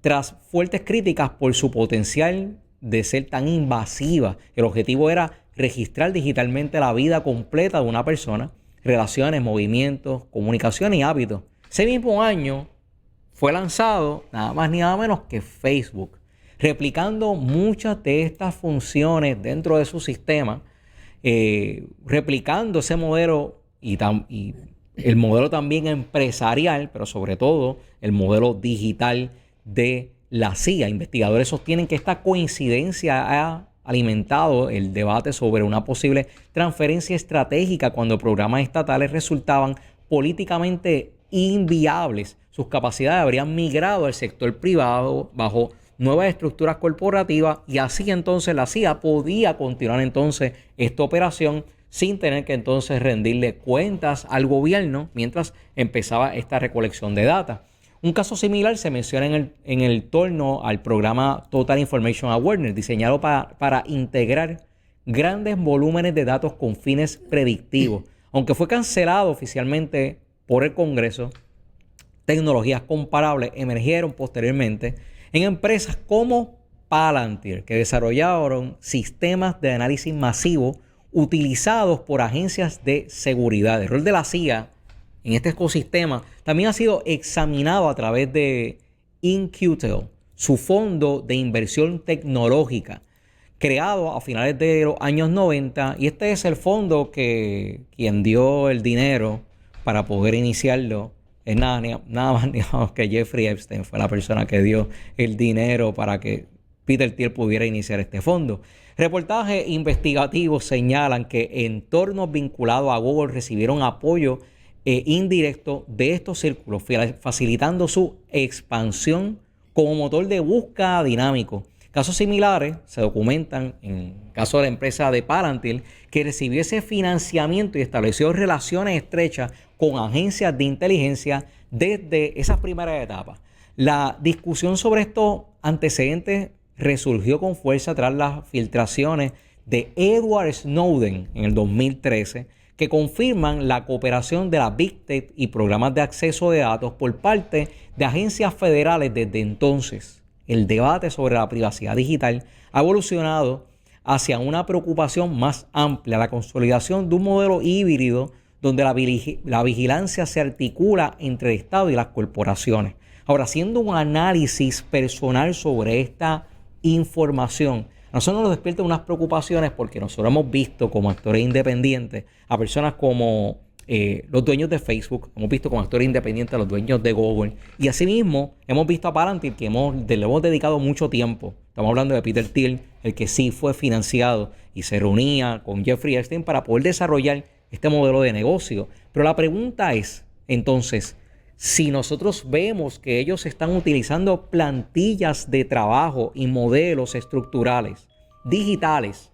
tras fuertes críticas por su potencial de ser tan invasiva. El objetivo era registrar digitalmente la vida completa de una persona, relaciones, movimientos, comunicación y hábitos. Ese mismo año fue lanzado nada más ni nada menos que Facebook, replicando muchas de estas funciones dentro de su sistema, replicando ese modelo y el modelo también empresarial, pero sobre todo el modelo digital de la CIA. Investigadores sostienen que esta coincidencia ha alimentado el debate sobre una posible transferencia estratégica cuando programas estatales resultaban políticamente inviables. Sus capacidades habrían migrado al sector privado bajo nuevas estructuras corporativas y así entonces la CIA podía continuar entonces esta operación sin tener que entonces rendirle cuentas al gobierno mientras empezaba esta recolección de data. Un caso similar se menciona en el torno al programa Total Information Awareness, diseñado para integrar grandes volúmenes de datos con fines predictivos. Aunque fue cancelado oficialmente por el Congreso, tecnologías comparables emergieron posteriormente en empresas como Palantir, que desarrollaron sistemas de análisis masivo utilizados por agencias de seguridad. El rol de la CIA en este ecosistema también ha sido examinado a través de InQtel, su fondo de inversión tecnológica, creado a finales de los años 90, y este es el fondo que quien dio el dinero para poder iniciarlo. Es nada más ni menos que Jeffrey Epstein fue la persona que dio el dinero para que Peter Thiel pudiera iniciar este fondo. Reportajes investigativos señalan que entornos vinculados a Google recibieron apoyo indirecto de estos círculos, facilitando su expansión como motor de búsqueda dinámico. Casos similares se documentan en el caso de la empresa de Palantir, que recibió ese financiamiento y estableció relaciones estrechas con agencias de inteligencia desde esas primeras etapas. La discusión sobre estos antecedentes resurgió con fuerza tras las filtraciones de Edward Snowden en el 2013, que confirman la cooperación de la Big Tech y programas de acceso de datos por parte de agencias federales desde entonces. El debate sobre la privacidad digital ha evolucionado hacia una preocupación más amplia, la consolidación de un modelo híbrido donde la vigilancia se articula entre el Estado y las corporaciones. Ahora, haciendo un análisis personal sobre esta información, a nosotros nos despierta unas preocupaciones porque nosotros hemos visto como actores independientes a personas como los dueños de Facebook, hemos visto como actores independientes a los dueños de Google, y asimismo hemos visto a Palantir, que le hemos dedicado mucho tiempo. Estamos hablando de Peter Thiel, el que sí fue financiado y se reunía con Jeffrey Epstein para poder desarrollar este modelo de negocio. Pero la pregunta es, entonces, si nosotros vemos que ellos están utilizando plantillas de trabajo y modelos estructurales digitales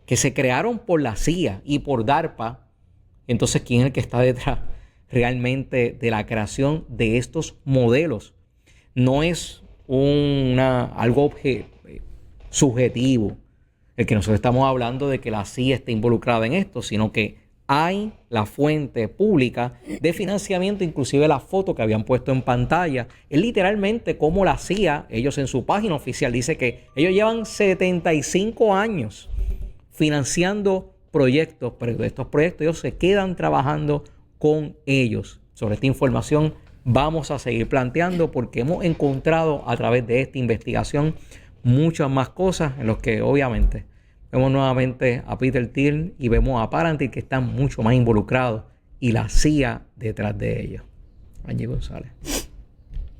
que se crearon por la CIA y por DARPA, entonces, ¿quién es el que está detrás realmente de la creación de estos modelos? No es algo subjetivo el que nosotros estamos hablando de que la CIA esté involucrada en esto, sino que hay la fuente pública de financiamiento, inclusive la foto que habían puesto en pantalla. Es literalmente como la CIA, ellos en su página oficial dice que ellos llevan 75 años financiando proyectos, pero de estos proyectos ellos se quedan trabajando con ellos. Sobre esta información vamos a seguir planteando porque hemos encontrado a través de esta investigación muchas más cosas en las que obviamente vemos nuevamente a Peter Thiel y vemos a Palantir que están mucho más involucrados y la CIA detrás de ellos. Angie González.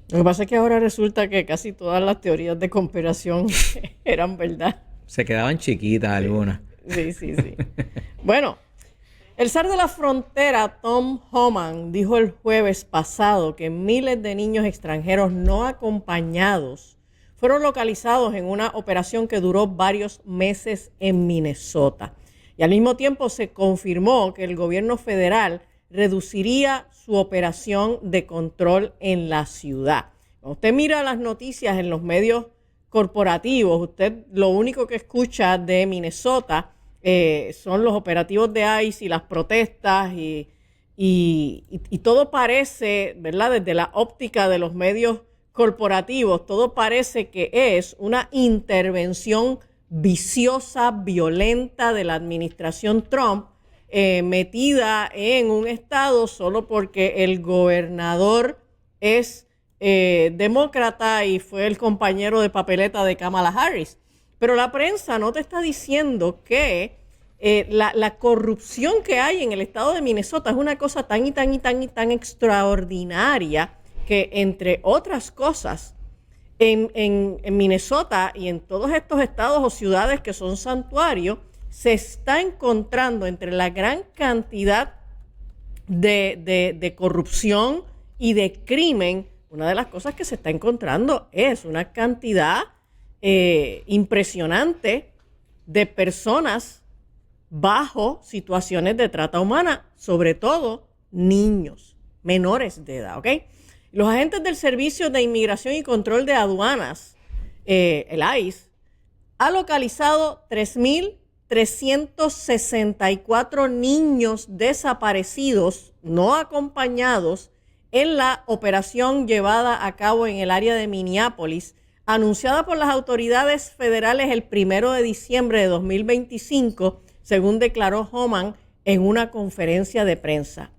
Lo que pasa es que ahora resulta que casi todas las teorías de conspiración eran verdad. Se quedaban chiquitas algunas. Sí. Bueno, el zar de la frontera, Tom Homan, dijo el jueves pasado que miles de niños extranjeros no acompañados fueron localizados en una operación que duró varios meses en Minnesota. Y al mismo tiempo se confirmó que el gobierno federal reduciría su operación de control en la ciudad. Cuando usted mira las noticias en los medios corporativos, usted lo único que escucha de Minnesota son los operativos de ICE y las protestas y todo parece, ¿verdad? Desde la óptica de los medios corporativos, todo parece que es una intervención viciosa, violenta de la administración Trump, metida en un estado solo porque el gobernador es demócrata y fue el compañero de papeleta de Kamala Harris. Pero la prensa no te está diciendo que la corrupción que hay en el estado de Minnesota es una cosa tan extraordinaria que, entre otras cosas, en Minnesota y en todos estos estados o ciudades que son santuarios, se está encontrando entre la gran cantidad de corrupción y de crimen. Una de las cosas que se está encontrando es una cantidad impresionante de personas bajo situaciones de trata humana, sobre todo niños, menores de edad, ¿ok? Los agentes del Servicio de Inmigración y Control de Aduanas, el ICE, ha localizado 3.364 niños desaparecidos, no acompañados, en la operación llevada a cabo en el área de Minneapolis, anunciada por las autoridades federales el 1 de diciembre de 2025, según declaró Homan en una conferencia de prensa.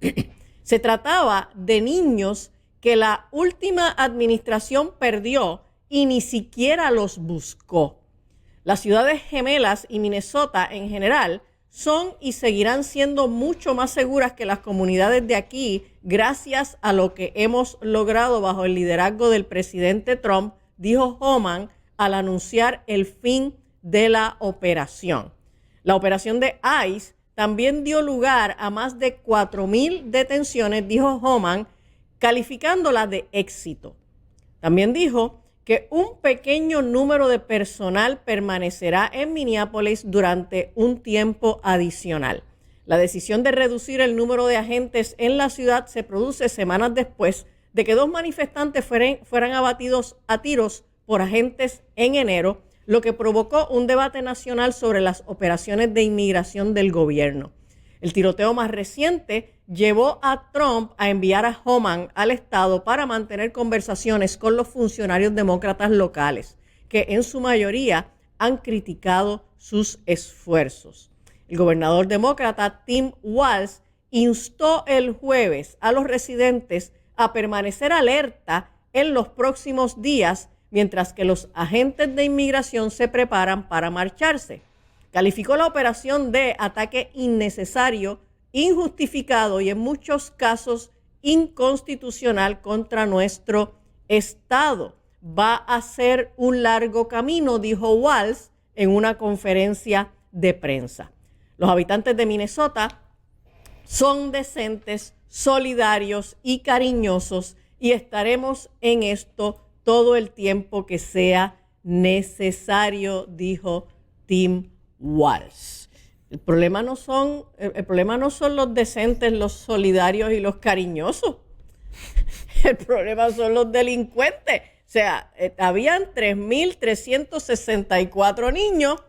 Se trataba de niños que la última administración perdió y ni siquiera los buscó. Las ciudades gemelas y Minnesota en general son y seguirán siendo mucho más seguras que las comunidades de aquí, gracias a lo que hemos logrado bajo el liderazgo del presidente Trump, dijo Homan al anunciar el fin de la operación. La operación de ICE también dio lugar a más de 4,000 detenciones, dijo Homan, calificándola de éxito. También dijo que un pequeño número de personal permanecerá en Minneapolis durante un tiempo adicional. La decisión de reducir el número de agentes en la ciudad se produce semanas después de que 2 manifestantes fueran abatidos a tiros por agentes en enero, lo que provocó un debate nacional sobre las operaciones de inmigración del gobierno. El tiroteo más reciente llevó a Trump a enviar a Homan al estado para mantener conversaciones con los funcionarios demócratas locales, que en su mayoría han criticado sus esfuerzos. El gobernador demócrata Tim Walz instó el jueves a los residentes a permanecer alerta en los próximos días mientras que los agentes de inmigración se preparan para marcharse. Calificó la operación de ataque innecesario, injustificado y en muchos casos inconstitucional contra nuestro Estado. Va a ser un largo camino, dijo Walz en una conferencia de prensa. Los habitantes de Minnesota son decentes, solidarios y cariñosos y estaremos en esto todo el tiempo que sea necesario, dijo Tim Walz. El problema no son los decentes, los solidarios y los cariñosos. El problema son los delincuentes. O sea, habían 3.364 niños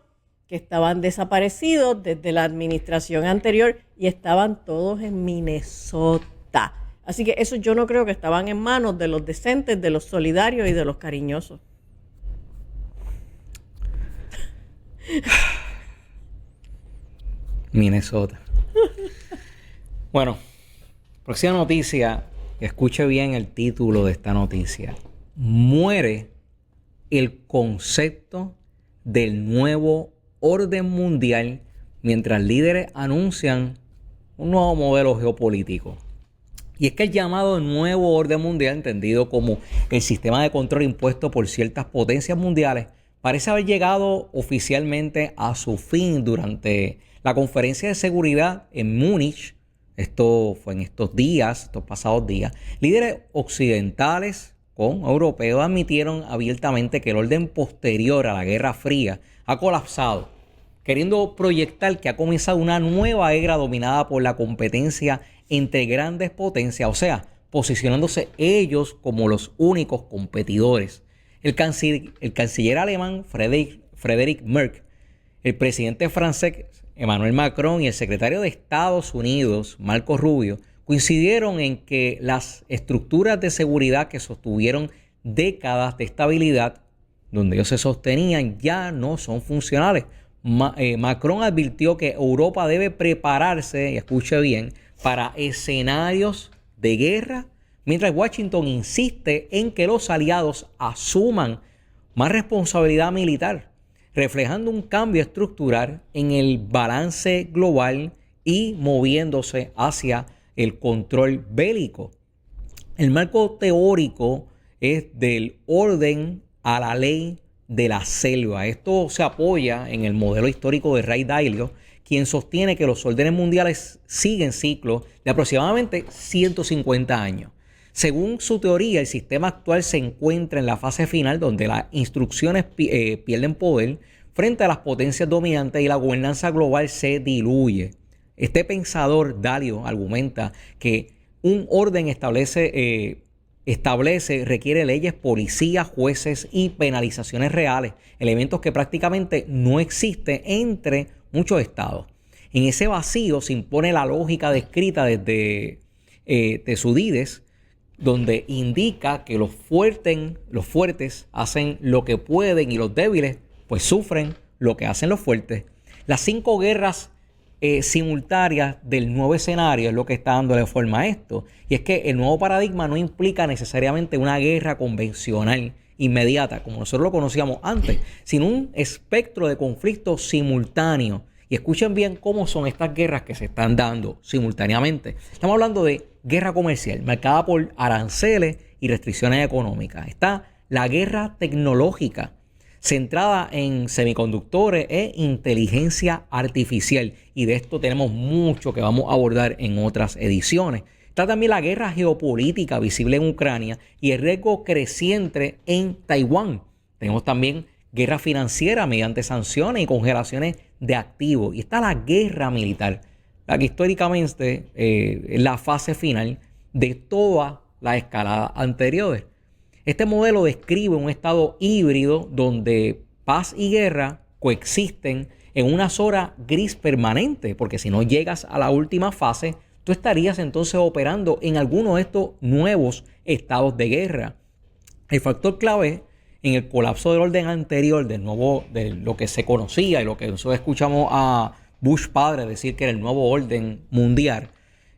que estaban desaparecidos desde la administración anterior y estaban todos en Minnesota. Así que eso yo no creo que estaban en manos de los decentes, de los solidarios y de los cariñosos. Minnesota. Bueno, próxima noticia. Escuche bien el título de esta noticia. Muere el concepto del nuevo orden mundial mientras líderes anuncian un nuevo modelo geopolítico. Y es que el llamado nuevo orden mundial, entendido como el sistema de control impuesto por ciertas potencias mundiales, parece haber llegado oficialmente a su fin durante la conferencia de seguridad en Múnich. Esto fue en estos pasados días. Líderes occidentales con europeos admitieron abiertamente que el orden posterior a la Guerra Fría ha colapsado, queriendo proyectar que ha comenzado una nueva era dominada por la competencia entre grandes potencias, o sea, posicionándose ellos como los únicos competidores. El canciller alemán Friedrich Merz, el presidente francés Emmanuel Macron y el secretario de Estados Unidos Marco Rubio coincidieron en que las estructuras de seguridad que sostuvieron décadas de estabilidad, donde ellos se sostenían, ya no son funcionales. Macron advirtió que Europa debe prepararse, y escuche bien, para escenarios de guerra, mientras Washington insiste en que los aliados asuman más responsabilidad militar, reflejando un cambio estructural en el balance global y moviéndose hacia el control bélico. El marco teórico es del orden a la ley de la selva. Esto se apoya en el modelo histórico de Ray Dalio, quien sostiene que los órdenes mundiales siguen ciclos de aproximadamente 150 años. Según su teoría, el sistema actual se encuentra en la fase final donde las instrucciones pierden poder frente a las potencias dominantes y la gobernanza global se diluye. Este pensador, Dalio, argumenta que un orden requiere leyes, policías, jueces y penalizaciones reales, elementos que prácticamente no existen entre muchos estados. En ese vacío se impone la lógica descrita desde Tucídides, donde indica que los fuertes hacen lo que pueden y los débiles pues sufren lo que hacen los fuertes. Las 5 guerras simultáneas del nuevo escenario es lo que está dándole forma a esto. Y es que el nuevo paradigma no implica necesariamente una guerra convencional inmediata, como nosotros lo conocíamos antes, sino un espectro de conflictos simultáneos. Y escuchen bien cómo son estas guerras que se están dando simultáneamente. Estamos hablando de guerra comercial, marcada por aranceles y restricciones económicas. Está la guerra tecnológica, centrada en semiconductores e inteligencia artificial. Y de esto tenemos mucho que vamos a abordar en otras ediciones. Está también la guerra geopolítica visible en Ucrania y el riesgo creciente en Taiwán. Tenemos también guerra financiera mediante sanciones y congelaciones de activos. Y está la guerra militar, la que históricamente es la fase final de todas las escaladas anteriores. Este modelo describe un estado híbrido donde paz y guerra coexisten en una zona gris permanente, porque si no llegas a la última fase, tú estarías entonces operando en alguno de estos nuevos estados de guerra. El factor clave en el colapso del orden anterior, de lo que se conocía y lo que nosotros escuchamos a Bush padre decir que era el nuevo orden mundial,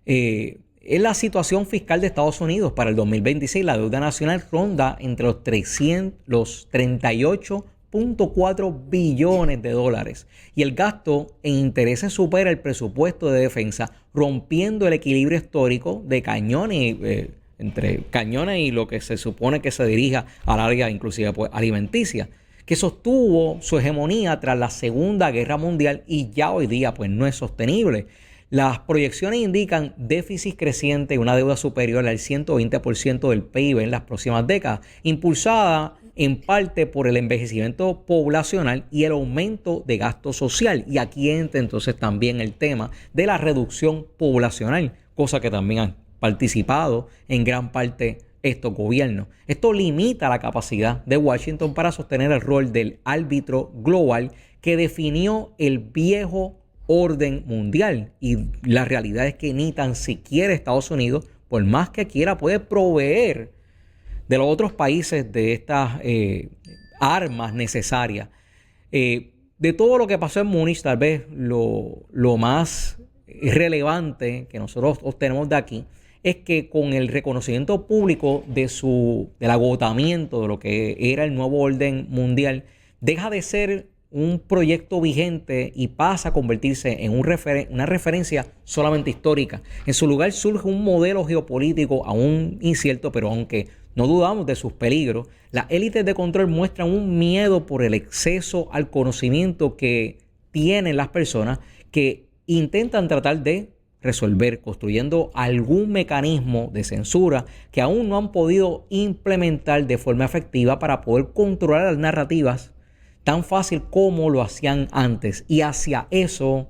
es la situación fiscal de Estados Unidos para el 2026. La deuda nacional ronda entre los 38.4 billones de dólares y el gasto en intereses supera el presupuesto de defensa, rompiendo el equilibrio histórico de cañones, entre cañones y lo que se supone que se dirija al área inclusive pues, alimenticia, que sostuvo su hegemonía tras la Segunda Guerra Mundial y ya hoy día pues no es sostenible. Las proyecciones indican déficit creciente y una deuda superior al 120% del PIB en las próximas décadas, impulsada en parte por el envejecimiento poblacional y el aumento de gasto social. Y aquí entra entonces también el tema de la reducción poblacional, cosa que también han participado en gran parte estos gobiernos. Esto limita la capacidad de Washington para sostener el rol del árbitro global que definió el viejo orden mundial, y la realidad es que ni tan siquiera Estados Unidos, por más que quiera, puede proveer de los otros países de estas armas necesarias. De todo lo que pasó en Múnich, tal vez lo más relevante que nosotros obtenemos de aquí es que con el reconocimiento público del agotamiento de lo que era el nuevo orden mundial, deja de ser un proyecto vigente y pasa a convertirse en una referencia solamente histórica. En su lugar surge un modelo geopolítico aún incierto, pero aunque no dudamos de sus peligros, las élites de control muestran un miedo por el exceso al conocimiento que tienen las personas que intentan tratar de resolver, construyendo algún mecanismo de censura que aún no han podido implementar de forma efectiva para poder controlar las narrativas tan fácil como lo hacían antes. Y hacia eso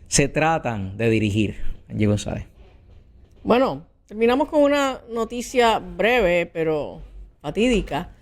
se tratan de dirigir. Angie González. Bueno, terminamos con una noticia breve, pero fatídica.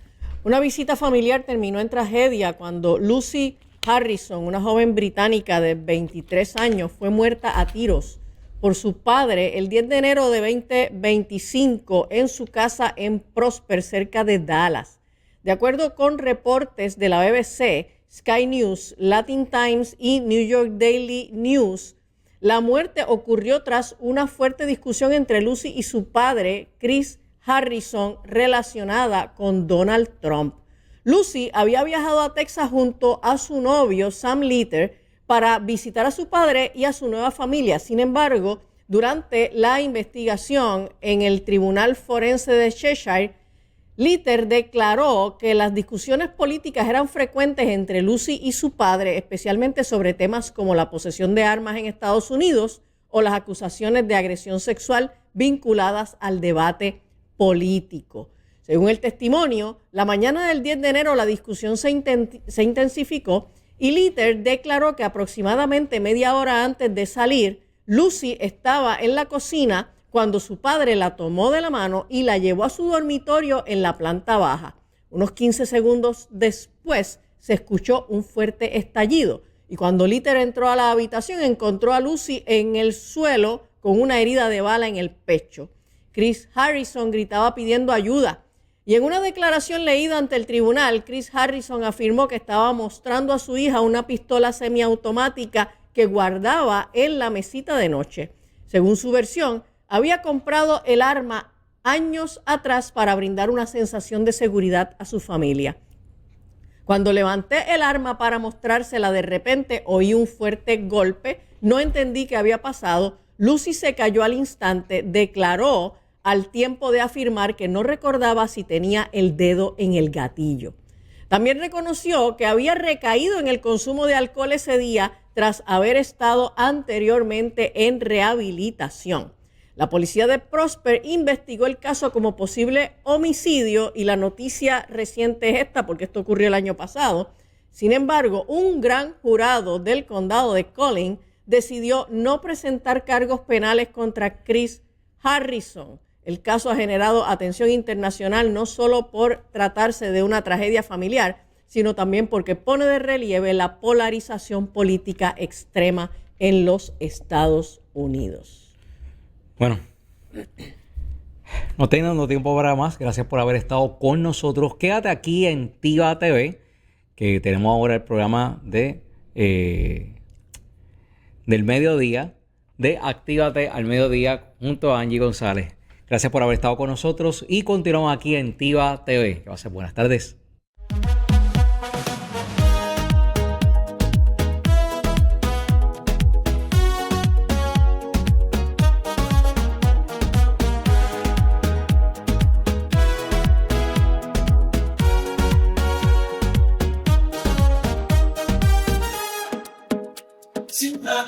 Una visita familiar terminó en tragedia cuando Lucy Harrison, una joven británica de 23 años, fue muerta a tiros por su padre el 10 de enero de 2025 en su casa en Prosper, cerca de Dallas. De acuerdo con reportes de la BBC, Sky News, Latin Times y New York Daily News, la muerte ocurrió tras una fuerte discusión entre Lucy y su padre, Chris Harrison, relacionada con Donald Trump. Lucy había viajado a Texas junto a su novio, Sam Litter, para visitar a su padre y a su nueva familia. Sin embargo, durante la investigación en el Tribunal Forense de Cheshire, Litter declaró que las discusiones políticas eran frecuentes entre Lucy y su padre, especialmente sobre temas como la posesión de armas en Estados Unidos o las acusaciones de agresión sexual vinculadas al debate político. Según el testimonio, la mañana del 10 de enero la discusión se intensificó y Litter declaró que aproximadamente media hora antes de salir, Lucy estaba en la cocina cuando su padre la tomó de la mano y la llevó a su dormitorio en la planta baja. Unos 15 segundos después se escuchó un fuerte estallido y cuando Litter entró a la habitación encontró a Lucy en el suelo con una herida de bala en el pecho. Chris Harrison gritaba pidiendo ayuda y en una declaración leída ante el tribunal, Chris Harrison afirmó que estaba mostrando a su hija una pistola semiautomática que guardaba en la mesita de noche. Según su versión, había comprado el arma años atrás para brindar una sensación de seguridad a su familia. Cuando levanté el arma para mostrársela, de repente oí un fuerte golpe. No entendí qué había pasado. Lucy se cayó al instante, declaró al tiempo de afirmar que no recordaba si tenía el dedo en el gatillo. También reconoció que había recaído en el consumo de alcohol ese día tras haber estado anteriormente en rehabilitación. La policía de Prosper investigó el caso como posible homicidio y la noticia reciente es esta porque esto ocurrió el año pasado. Sin embargo, un gran jurado del condado de Collin decidió no presentar cargos penales contra Chris Harrison. El caso ha generado atención internacional no solo por tratarse de una tragedia familiar, sino también porque pone de relieve la polarización política extrema en los Estados Unidos. Bueno, no teniendo tiempo para más, gracias por haber estado con nosotros. Quédate aquí en TIVA TV, que tenemos ahora el programa del mediodía. de Actívate al Mediodía junto a Angie González. Gracias por haber estado con nosotros y continuamos aquí en TIVA TV. Que va a ser buenas tardes. Ciudad